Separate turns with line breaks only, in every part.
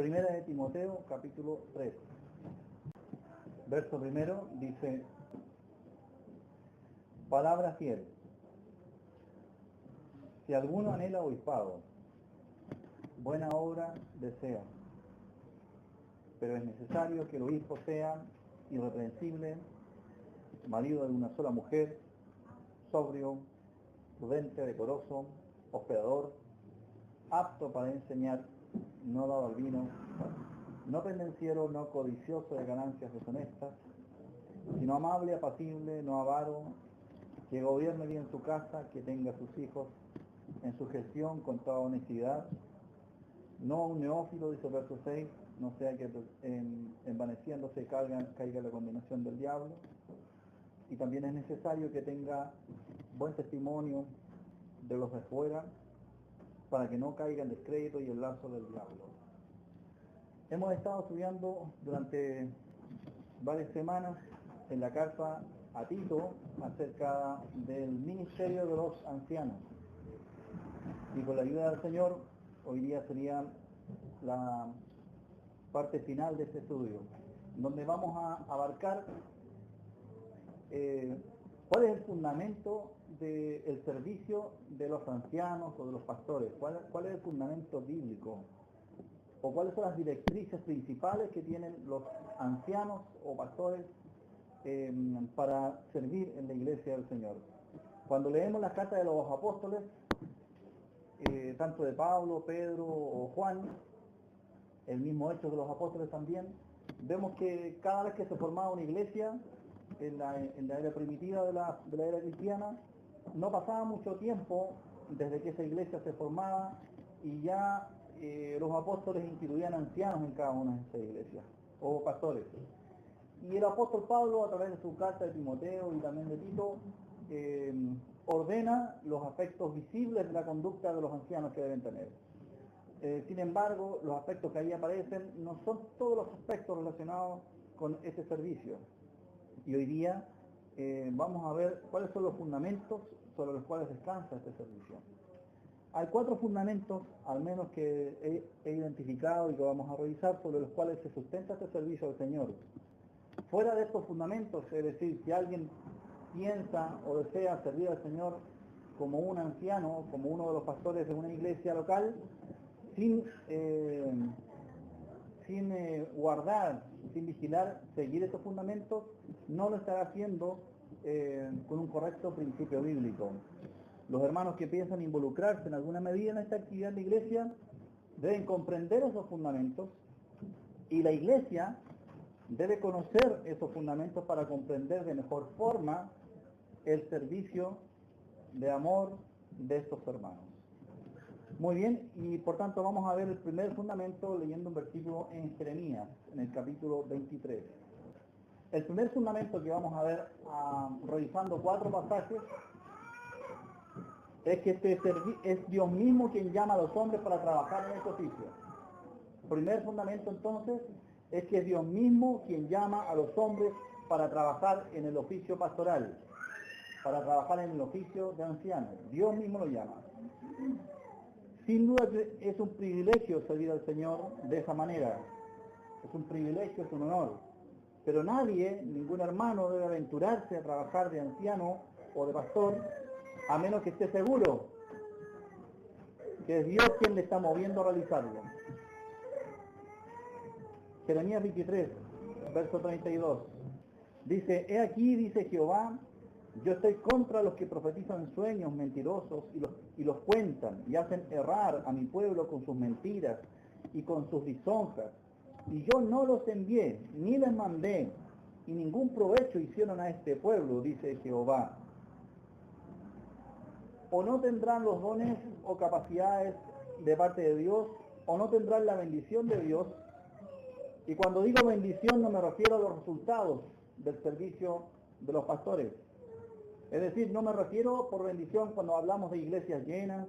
Primera de Timoteo, capítulo 3. Verso primero dice: palabra fiel. Si alguno anhela obispado, buena obra desea, pero es necesario que el obispo sea irreprensible, marido de una sola mujer, sobrio, prudente, decoroso, hospedador, apto para enseñar, no dado al vino, no pendenciero, no codicioso de ganancias deshonestas, sino amable, apacible, no avaro, que gobierne bien su casa, que tenga a sus hijos en su gestión con toda honestidad, no un neófilo, dice el verso 6, no sea que envaneciéndose caiga la condenación del diablo. Y también es necesario que tenga buen testimonio de los de fuera, para que no caiga en descrédito y el lazo del diablo. Hemos estado estudiando durante varias semanas en la carta a Tito acerca del ministerio de los ancianos. Y con la ayuda del Señor, hoy día sería la parte final de este estudio, donde vamos a abarcar cuál es el fundamento del servicio de los ancianos o de los pastores, cuál es el fundamento bíblico, o cuáles son las directrices principales que tienen los ancianos o pastores para servir en la iglesia del Señor. Cuando leemos las cartas de los apóstoles, tanto de Pablo, Pedro o Juan, el mismo Hechos de los apóstoles también, vemos que cada vez que se formaba una iglesia en la era primitiva de la era cristiana, no pasaba mucho tiempo desde que esa iglesia se formaba y ya los apóstoles instituían ancianos en cada una de esas iglesias, o pastores. Y el apóstol Pablo, a través de su carta de Timoteo y también de Tito, ordena los aspectos visibles de la conducta de los ancianos que deben tener. Sin embargo, los aspectos que ahí aparecen no son todos los aspectos relacionados con este servicio. Y hoy día vamos a ver cuáles son los fundamentos sobre los cuales descansa este servicio. Hay 4 fundamentos, al menos que he identificado y que vamos a revisar, sobre los cuales se sustenta este servicio al Señor. Fuera de estos fundamentos, es decir, si alguien piensa o desea servir al Señor como un anciano, como uno de los pastores de una iglesia local, sin guardar, sin vigilar, seguir estos fundamentos, no lo estará haciendo con un correcto principio bíblico. Los hermanos que piensan involucrarse en alguna medida en esta actividad de iglesia deben comprender esos fundamentos, y la iglesia debe conocer esos fundamentos para comprender de mejor forma el servicio de amor de estos hermanos. Muy bien, y por tanto vamos a ver el primer fundamento leyendo un versículo en Jeremías, en el capítulo 23. El primer fundamento que vamos a ver, revisando 4 pasajes, es que es Dios mismo quien llama a los hombres para trabajar en este oficio. El primer fundamento entonces es que es Dios mismo quien llama a los hombres para trabajar en el oficio pastoral, para trabajar en el oficio de ancianos. Dios mismo lo llama. Sin duda es un privilegio servir al Señor de esa manera. Es un privilegio, es un honor. Pero nadie, ningún hermano debe aventurarse a trabajar de anciano o de pastor, a menos que esté seguro que es Dios quien le está moviendo a realizarlo. Jeremías 23, verso 32. Dice: he aquí, dice Jehová, yo estoy contra los que profetizan sueños mentirosos y los cuentan y hacen errar a mi pueblo con sus mentiras y con sus lisonjas. Y yo no los envié, ni les mandé, y ningún provecho hicieron a este pueblo, dice Jehová. O no tendrán los dones o capacidades de parte de Dios, o no tendrán la bendición de Dios. Y cuando digo bendición no me refiero a los resultados del servicio de los pastores. Es decir, no me refiero por bendición cuando hablamos de iglesias llenas,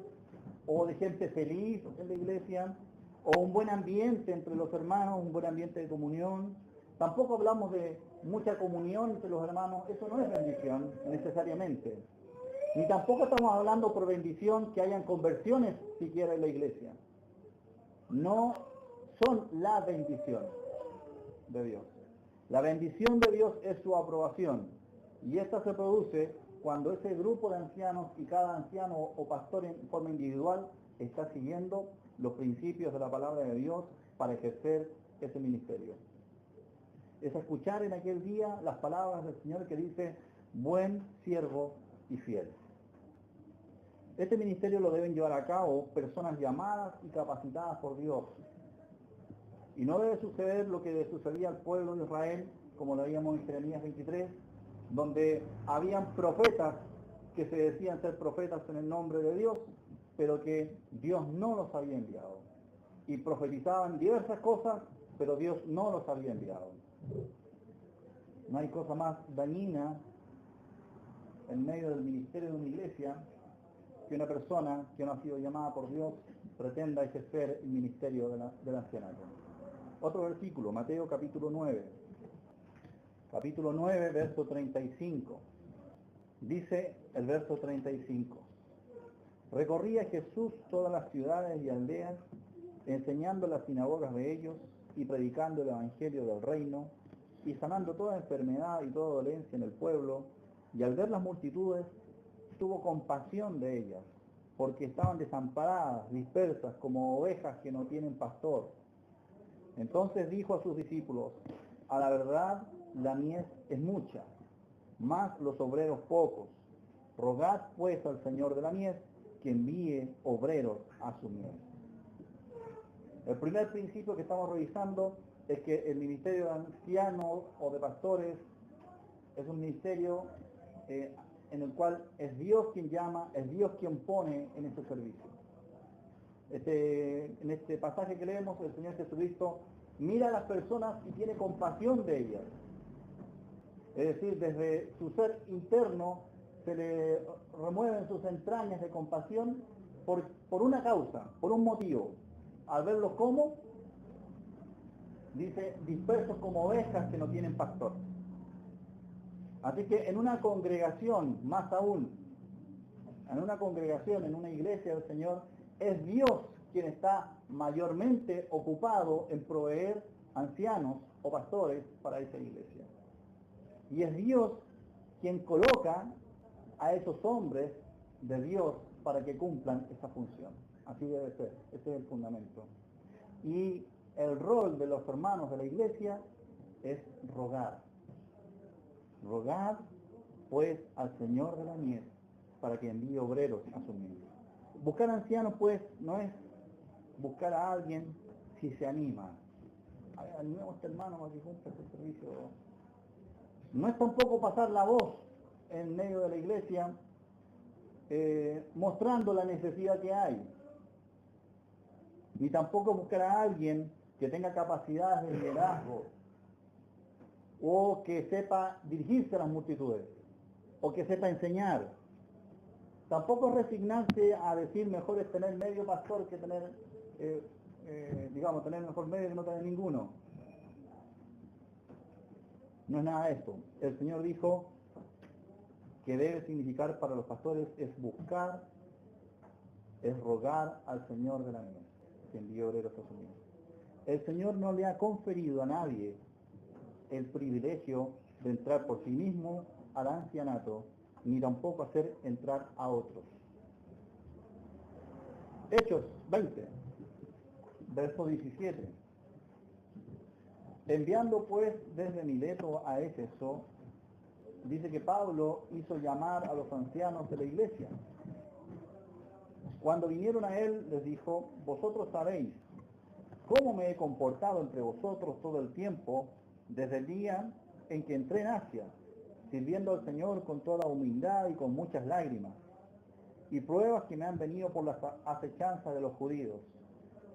o de gente feliz en la iglesia, o un buen ambiente entre los hermanos, un buen ambiente de comunión. Tampoco hablamos de mucha comunión entre los hermanos, eso no es bendición necesariamente. Ni tampoco estamos hablando por bendición que hayan conversiones siquiera en la iglesia. No son la bendición de Dios. La bendición de Dios es su aprobación, y esta se produce cuando ese grupo de ancianos y cada anciano o pastor en forma individual está siguiendo los principios de la palabra de Dios para ejercer ese ministerio. Es escuchar en aquel día las palabras del Señor que dice, buen siervo y fiel. Este ministerio lo deben llevar a cabo personas llamadas y capacitadas por Dios. Y no debe suceder lo que sucedía al pueblo de Israel, como lo veíamos en Jeremías 23, donde habían profetas que se decían ser profetas en el nombre de Dios, pero que Dios no los había enviado. Y profetizaban diversas cosas, pero Dios no los había enviado. No hay cosa más dañina en medio del ministerio de una iglesia que una persona que no ha sido llamada por Dios pretenda ejercer el ministerio del ancianato. Otro versículo, Mateo capítulo 9. Capítulo 9, verso 35. Dice el verso 35. Recorría Jesús todas las ciudades y aldeas, enseñando en las sinagogas de ellos y predicando el evangelio del reino y sanando toda enfermedad y toda dolencia en el pueblo, y al ver las multitudes tuvo compasión de ellas, porque estaban desamparadas, dispersas como ovejas que no tienen pastor. Entonces dijo a sus discípulos, a la verdad la mies es mucha, mas los obreros pocos. Rogad pues al Señor de la mies que envíe obreros a su mies. El primer principio que estamos revisando es que el ministerio de ancianos o de pastores es un ministerio en el cual es Dios quien llama, es Dios quien pone en ese servicio. En este pasaje que leemos, el Señor Jesucristo mira a las personas y tiene compasión de ellas. Es decir, desde su ser interno se le remueven sus entrañas de compasión por una causa, por un motivo. Al verlos como, dice, dispersos como ovejas que no tienen pastor. Así que en una congregación, más aún, en una congregación, en una iglesia del Señor, es Dios quien está mayormente ocupado en proveer ancianos o pastores para esa iglesia. Y es Dios quien coloca a esos hombres de Dios para que cumplan esa función. Así debe ser, ese es el fundamento. Y el rol de los hermanos de la iglesia es rogar. Rogad pues al Señor de la mies para que envíe obreros a su mies. Buscar ancianos pues no es buscar a alguien si se anima. A ver, animemos a este hermano para que cumpla este servicio. No es tampoco pasar la voz en medio de la iglesia mostrando la necesidad que hay. Ni tampoco buscar a alguien que tenga capacidades de liderazgo o que sepa dirigirse a las multitudes o que sepa enseñar. Tampoco resignarse a decir mejor es tener medio pastor que tener, tener mejor medio que no tener ninguno. No es nada de esto. El Señor dijo que debe significar para los pastores es buscar, es rogar al Señor de la mies, que envíe obreros a su mies. El Señor no le ha conferido a nadie el privilegio de entrar por sí mismo al ancianato, ni tampoco hacer entrar a otros. Hechos 20, verso 17. Enviando pues desde Mileto a Éfeso, dice que Pablo hizo llamar a los ancianos de la iglesia. Cuando vinieron a él, les dijo, vosotros sabéis cómo me he comportado entre vosotros todo el tiempo, desde el día en que entré en Asia, sirviendo al Señor con toda humildad y con muchas lágrimas, y pruebas que me han venido por las acechanzas de los judíos.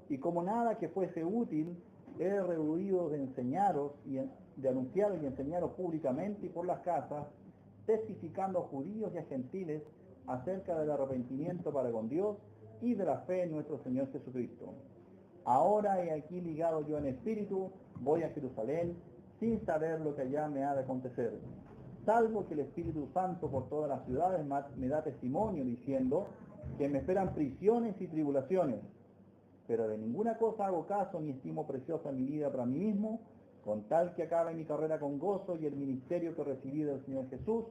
Y como nada que fuese útil, he rehuido de enseñaros y de anunciaros y enseñaros públicamente y por las casas, testificando a judíos y a gentiles acerca del arrepentimiento para con Dios y de la fe en nuestro Señor Jesucristo. Ahora he aquí ligado yo en espíritu, voy a Jerusalén, sin saber lo que allá me ha de acontecer, salvo que el Espíritu Santo por todas las ciudades me da testimonio diciendo que me esperan prisiones y tribulaciones. pero de ninguna cosa hago caso ni estimo preciosa mi vida para mí mismo, con tal que acabe mi carrera con gozo y el ministerio que recibí del Señor Jesús,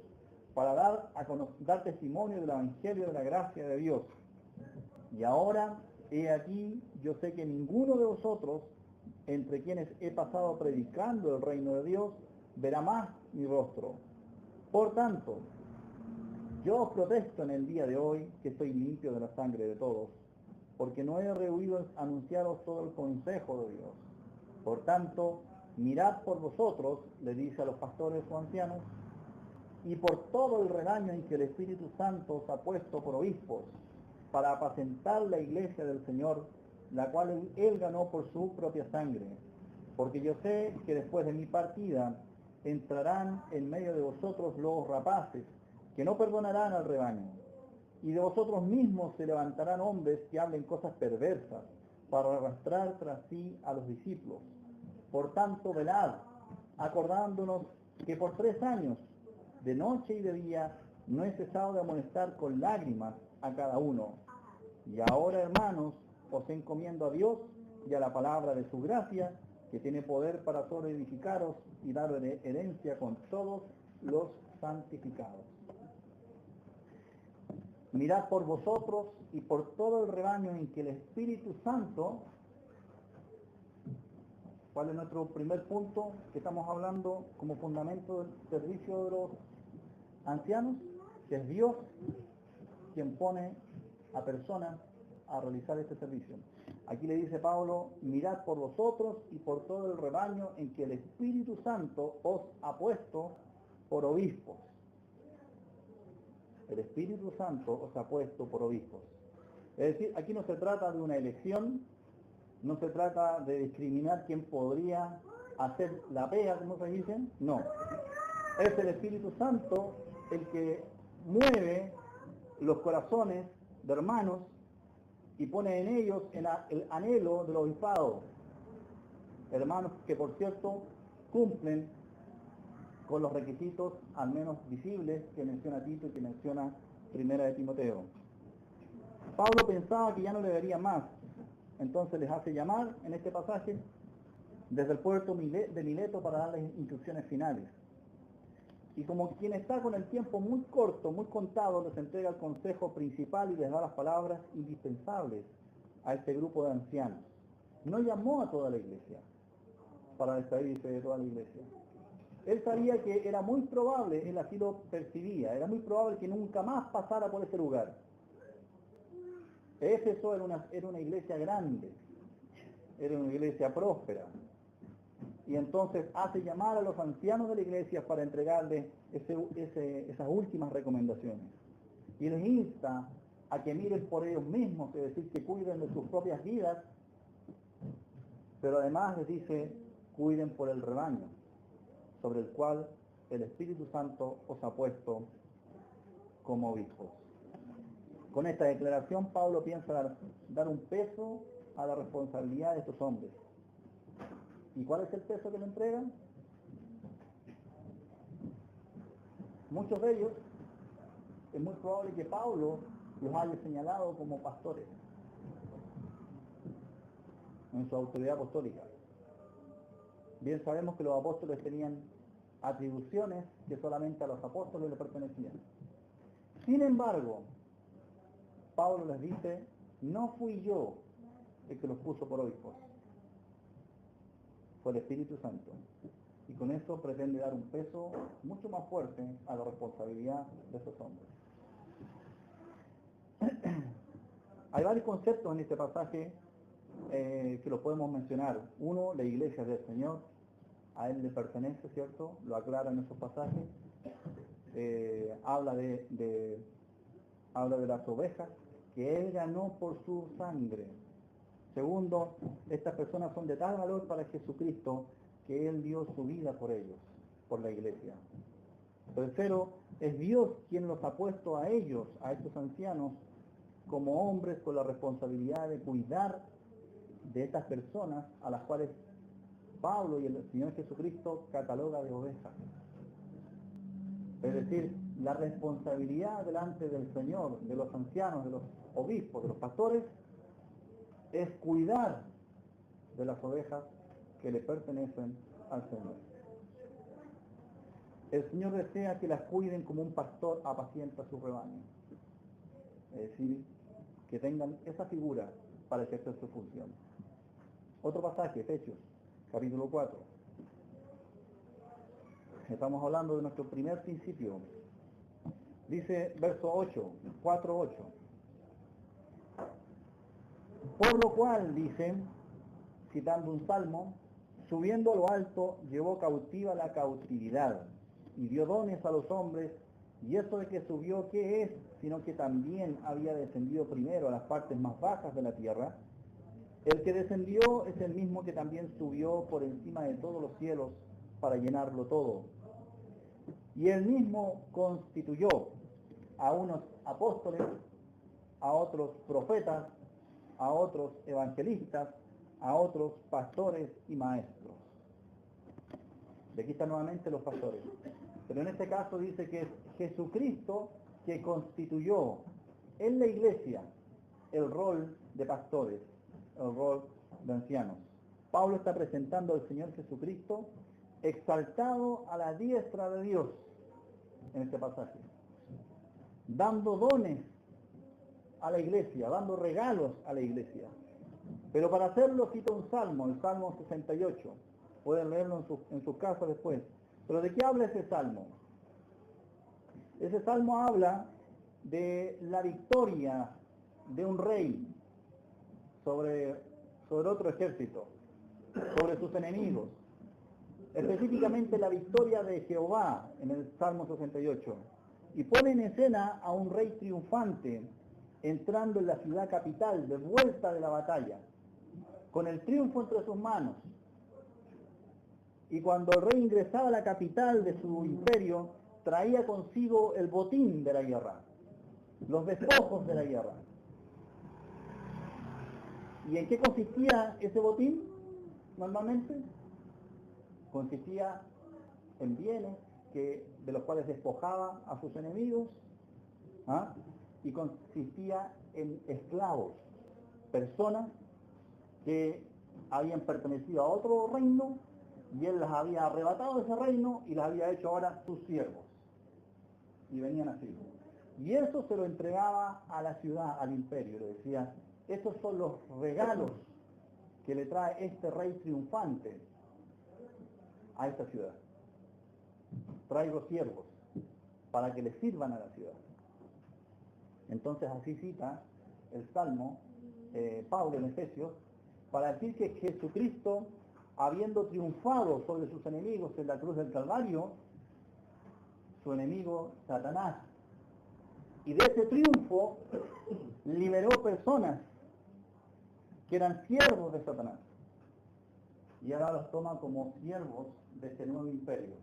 para dar testimonio del Evangelio de la gracia de Dios. Y ahora, he aquí, yo sé que ninguno de vosotros, entre quienes he pasado predicando el reino de Dios, verá más mi rostro. Por tanto, yo os protesto en el día de hoy que estoy limpio de la sangre de todos, porque no he rehuido anunciaros todo el consejo de Dios. Por tanto, mirad por vosotros, le dice a los pastores o ancianos, y por todo el rebaño en que el Espíritu Santo os ha puesto por obispos, para apacentar la iglesia del Señor, la cual él ganó por su propia sangre. Porque yo sé que después de mi partida entrarán en medio de vosotros lobos rapaces, que no perdonarán al rebaño. Y de vosotros mismos se levantarán hombres que hablen cosas perversas, para arrastrar tras sí a los discípulos. Por tanto, velad, acordándonos que por 3 años, de noche y de día, no he cesado de amonestar con lágrimas a cada uno. Y ahora, hermanos, os encomiendo a Dios y a la palabra de su gracia, que tiene poder para sobreedificaros y dar herencia con todos los santificados. Mirad por vosotros y por todo el rebaño en que el Espíritu Santo, ¿cuál es nuestro primer punto que estamos hablando como fundamento del servicio de los ancianos? Que es Dios quien pone a personas a realizar este servicio. Aquí le dice Pablo, mirad por vosotros y por todo el rebaño en que el Espíritu Santo os ha puesto por obispos. El Espíritu Santo os ha puesto por obispos. Es decir, aquí no se trata de una elección, no se trata de discriminar quién podría hacer la pega, como se dicen, no. Es el Espíritu Santo el que mueve los corazones de hermanos y pone en ellos el anhelo del obispado. Hermanos que, por cierto, cumplen con los requisitos al menos visibles que menciona Tito y que menciona Primera de Timoteo. Pablo pensaba que ya no le daría más, entonces les hace llamar en este pasaje desde el puerto de Mileto para darles instrucciones finales. Y como quien está con el tiempo muy corto, muy contado, les entrega el consejo principal y les da las palabras indispensables a este grupo de ancianos. No llamó a toda la iglesia para despedirse de toda la iglesia. Él sabía que era muy probable, él así lo percibía, era muy probable que nunca más pasara por ese lugar. Éfeso era una iglesia grande, era una iglesia próspera. Y entonces hace llamar a los ancianos de la iglesia para entregarles esas últimas recomendaciones. Y les insta a que miren por ellos mismos, es decir, que cuiden de sus propias vidas, pero además les dice, cuiden por el rebaño, sobre el cual el Espíritu Santo os ha puesto como obispos. Con esta declaración, Pablo piensa dar un peso a la responsabilidad de estos hombres. ¿Y cuál es el peso que le entregan? Muchos de ellos, es muy probable que Pablo los haya señalado como pastores en su autoridad apostólica. Bien sabemos que los apóstoles tenían atribuciones que solamente a los apóstoles le pertenecían. Sin embargo, Pablo les dice, no fui yo el que los puso por obispos, fue el Espíritu Santo. Y con eso pretende dar un peso mucho más fuerte a la responsabilidad de esos hombres. Hay varios conceptos en este pasaje que los podemos mencionar. Uno, la iglesia del Señor, a Él le pertenece, ¿cierto? Lo aclara en esos pasajes. Habla de las ovejas que Él ganó por su sangre. Segundo, estas personas son de tal valor para Jesucristo que Él dio su vida por ellos, por la iglesia. Tercero, es Dios quien los ha puesto a ellos, a estos ancianos, como hombres con la responsabilidad de cuidar de estas personas a las cuales Pablo y el Señor Jesucristo cataloga de ovejas. Es decir, la responsabilidad delante del Señor, de los ancianos, de los obispos, de los pastores, es cuidar de las ovejas que le pertenecen al Señor. El Señor desea que las cuiden como un pastor apacienta su rebaño. Es decir, que tengan esa figura para ejercer su función. Otro pasaje, Efesios, capítulo 4. Estamos hablando de nuestro primer principio. Dice verso 8, 4:8. Por lo cual, dice, citando un salmo, subiendo a lo alto, llevó cautiva la cautividad y dio dones a los hombres. Y eso de que subió, ¿qué es? Sino que también había descendido primero a las partes más bajas de la tierra. El que descendió es el mismo que también subió por encima de todos los cielos para llenarlo todo. Y él mismo constituyó a unos apóstoles, a otros profetas, a otros evangelistas, a otros pastores y maestros. De aquí están nuevamente los pastores. Pero en este caso dice que es Jesucristo que constituyó en la iglesia el rol de pastores, el rol de ancianos. Pablo está presentando al Señor Jesucristo exaltado a la diestra de Dios en este pasaje, dando dones a la iglesia, dando regalos a la iglesia. Pero para hacerlo cita un salmo, el Salmo 68. Pueden leerlo en sus casas después. Pero ¿de qué habla ese salmo? Ese salmo habla de la victoria de un rey sobre otro ejército, sobre sus enemigos. Específicamente la victoria de Jehová en el Salmo 68. Y pone en escena a un rey triunfante entrando en la ciudad capital de vuelta de la batalla, con el triunfo entre sus manos. Y cuando el rey ingresaba a la capital de su imperio, traía consigo el botín de la guerra, los despojos de la guerra. ¿Y en qué consistía ese botín? Normalmente consistía en bienes de los cuales despojaba a sus enemigos, y consistía en esclavos, personas que habían pertenecido a otro reino y él las había arrebatado de ese reino y las había hecho ahora sus siervos, y venían así. Y eso se lo entregaba a la ciudad, al imperio. Le decía, esos son los regalos que le trae este rey triunfante a esta ciudad. Traigo siervos para que le sirvan a la ciudad. Entonces así cita el Salmo Pablo en Efesios para decir que Jesucristo, habiendo triunfado sobre sus enemigos en la cruz del Calvario, su enemigo Satanás, y de ese triunfo liberó personas que eran siervos de Satanás, y ahora los toma como siervos de este nuevo imperio,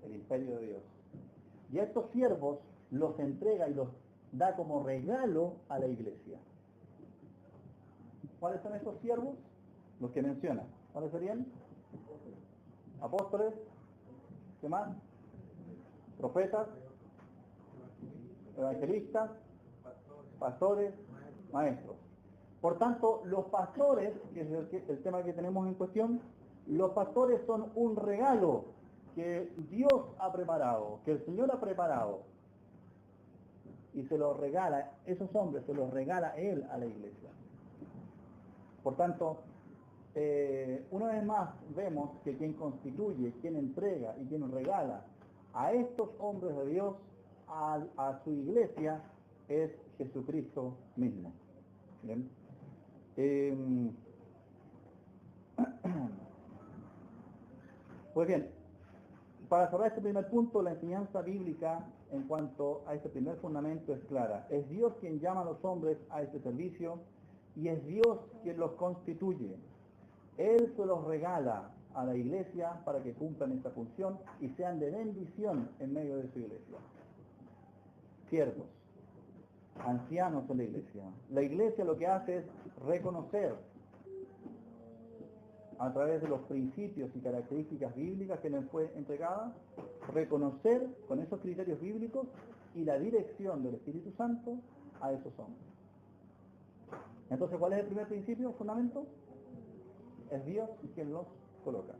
el imperio de Dios. Y a estos siervos los entrega y los da como regalo a la iglesia. ¿Cuáles son esos siervos? Los que menciona. ¿Cuáles serían? Apóstoles. ¿Qué más? Profetas. Evangelistas. Pastores. Maestros. Por tanto, los pastores, que es el tema que tenemos en cuestión, los pastores son un regalo que Dios ha preparado, que el Señor ha preparado, y se los regala, esos hombres se los regala Él a la iglesia. Por tanto, una vez más vemos que quien constituye, quien entrega y quien regala a estos hombres de Dios a su iglesia es Jesucristo mismo. ¿Bien? Pues bien, para cerrar este primer punto, la enseñanza bíblica en cuanto a este primer fundamento es clara. Es Dios quien llama a los hombres a este servicio y es Dios quien los constituye. Él se los regala a la iglesia para que cumplan esta función y sean de bendición en medio de su iglesia. Siervos, ancianos en la iglesia. La iglesia lo que hace es reconocer a través de los principios y características bíblicas que nos fue entregada, reconocer con esos criterios bíblicos y la dirección del Espíritu Santo a esos hombres. Entonces, ¿cuál es el primer principio, fundamento? Es Dios quien los coloca.